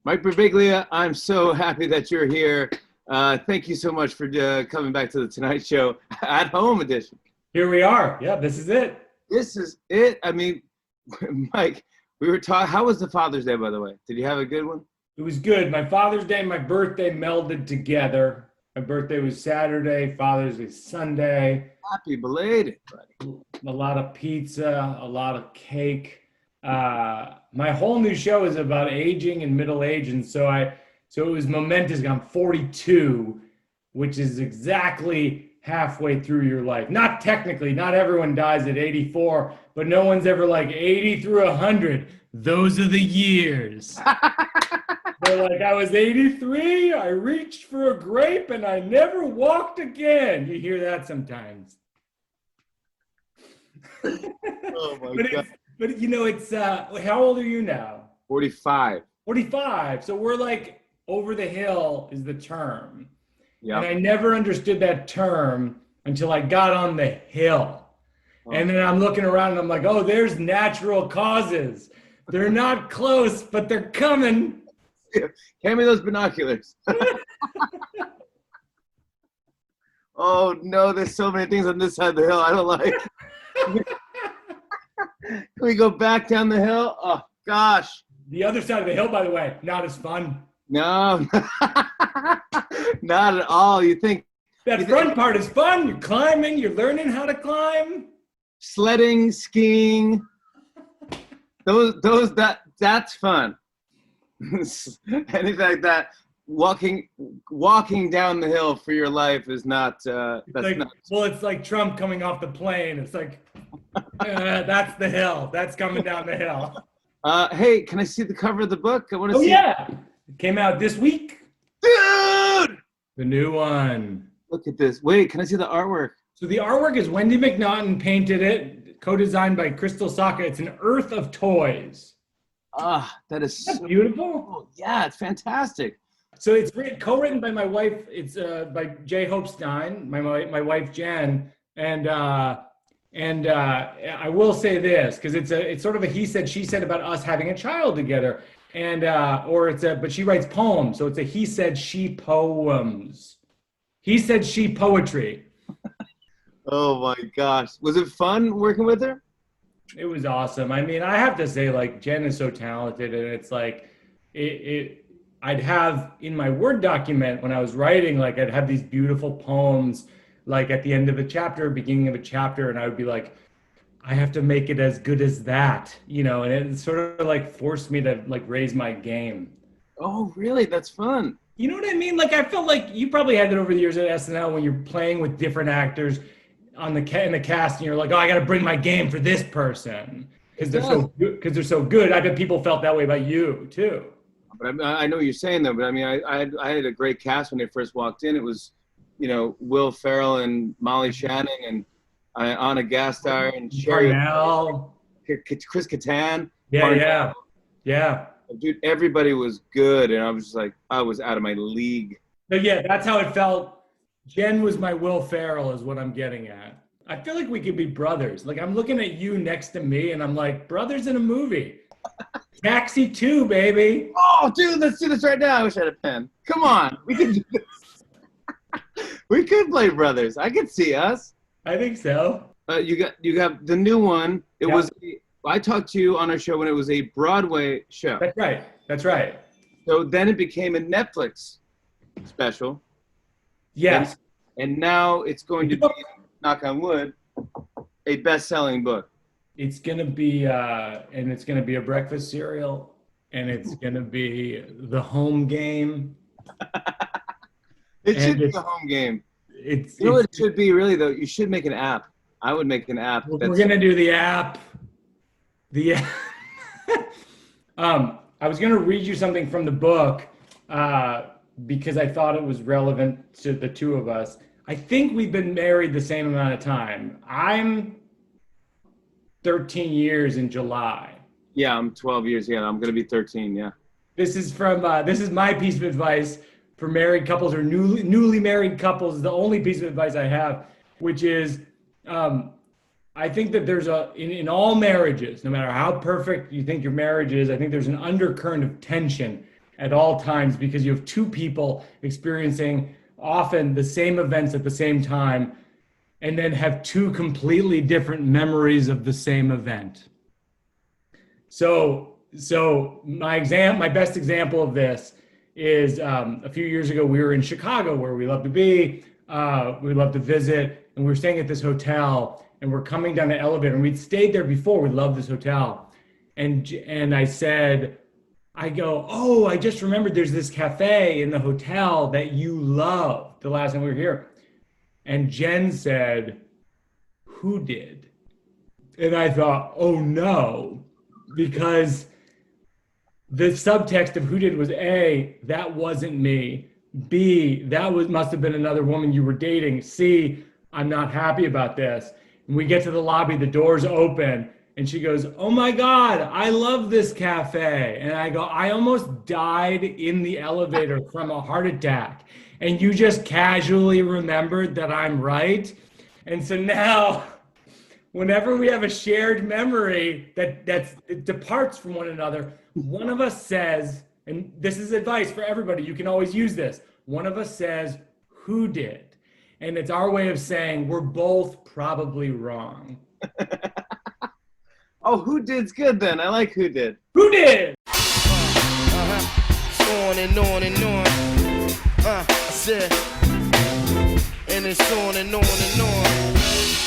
Mike Birbiglia, I'm so happy that you're here. Thank you so much for coming back to the Tonight Show at home edition. Here we are. Yeah, this is it. This is it. I mean, Mike, we were talking. How was the Father's Day, by the way? Did you have a good one? It was good. My Father's Day and my birthday melded together. My birthday was Saturday, Father's Day Sunday. Happy belated, buddy. A lot of pizza, a lot of cake. My whole new show is about aging and middle age, and so it was momentous. I'm 42, which is exactly halfway through your life. Not technically, not everyone dies at 84, but no one's ever like 80 through 100. Those are the years. They're like, I was 83, I reached for a grape, and I never walked again. You hear that sometimes. Oh my God. But you know, it's, how old are you now? 45. 45. So we're like, over the hill is the term. Yeah. And I never understood that term until I got on the hill. Oh. And then I'm looking around and I'm like, oh, there's natural causes. They're not close, but they're coming. Hand me those binoculars. Oh no, there's so many things on this side of the hill I don't like. Can we go back down the hill? Oh gosh. The other side of the hill, by the way, not as fun. No, not at all. You think that front part is fun. You're climbing, you're learning how to climb. Sledding, skiing. That's fun. Anything like that. Walking down the hill for your life is not well, it's like Trump coming off the plane. It's like that's the hill. That's coming down the hill. Hey, can I see the cover of the book? I want to see. Oh yeah. It came out this week. Dude! The new one. Look at this. Wait, can I see the artwork? So the artwork is Wendy McNaughton painted it, co-designed by Crystal Saka. It's an Earth of Toys. That is so beautiful. Cool. Yeah, it's fantastic. So it's co-written by my wife. It's by J. Hope Stein, my wife Jen, and I will say this because it's sort of a he said she said about us having a child together, and but she writes poems, so it's a he said she poems. He said she poetry. Oh my gosh, was it fun working with her? It was awesome. I mean, I have to say, like, Jen is so talented, and it's like I'd have in my Word document when I was writing, like I'd have these beautiful poems, like at the end of a chapter, beginning of a chapter, and I would be like, I have to make it as good as that, you know, and it sort of like forced me to like raise my game. Oh, really? That's fun. You know what I mean? Like, I felt like you probably had it over the years at SNL when you're playing with different actors in the cast, and you're like, oh, I got to bring my game for this person because they're so good. I bet people felt that way about you too. But I know what you're saying though. But I mean, I had a great cast when they first walked in. It was, you know, Will Ferrell and Molly Shannon and Anna Gasteyer and Sherry, Chris Kattan. Yeah. Dude, everybody was good, and I was just like, I was out of my league. But yeah, that's how it felt. Jen was my Will Ferrell, is what I'm getting at. I feel like we could be brothers. Like, I'm looking at you next to me, and I'm like, brothers in a movie. Taxi 2, baby. Oh, dude, let's do this right now. I wish I had a pen. Come on, we could do this. We could play brothers. I could see us. I think so. You got the new one. I talked to you on our show when it was a Broadway show. That's right. So then it became a Netflix special. Yes. And now it's going to be, knock on wood, a best-selling book. It's going to be, and it's going to be a breakfast cereal, and it's going to be the home game. It should be the home game. You know what it should be, really, though? You should make an app. I would make an app. We're going to do the app. I was going to read you something from the book because I thought it was relevant to the two of us. I think we've been married the same amount of time. I'm 13 years in July. Yeah, I'm 12 years. Yeah, I'm going to be 13. Yeah. This is my piece of advice for married couples or newly married couples. The only piece of advice I have, which is, I think that there's in all marriages, no matter how perfect you think your marriage is, I think there's an undercurrent of tension at all times because you have two people experiencing often the same events at the same time and then have two completely different memories of the same event. So my best example of this is a few years ago, we were in Chicago where we love to be, we love to visit, and we were staying at this hotel and we're coming down the elevator and we'd stayed there before. We loved this hotel. And I go, oh, I just remembered there's this cafe in the hotel that you loved the last time we were here. And Jen said, who did? And I thought, oh no, because the subtext of who did was A, that wasn't me. B, must have been another woman you were dating. C, I'm not happy about this. And we get to the lobby, the doors open, and she goes, oh my God, I love this cafe. And I go, I almost died in the elevator from a heart attack. And you just casually remembered that I'm right. And so now, whenever we have a shared memory that departs from one another, one of us says, and this is advice for everybody, you can always use this. One of us says, who did? And it's our way of saying we're both probably wrong. Oh, who did's good then? I like who did. Who did? On and on and on. I said, and it's on and on and on.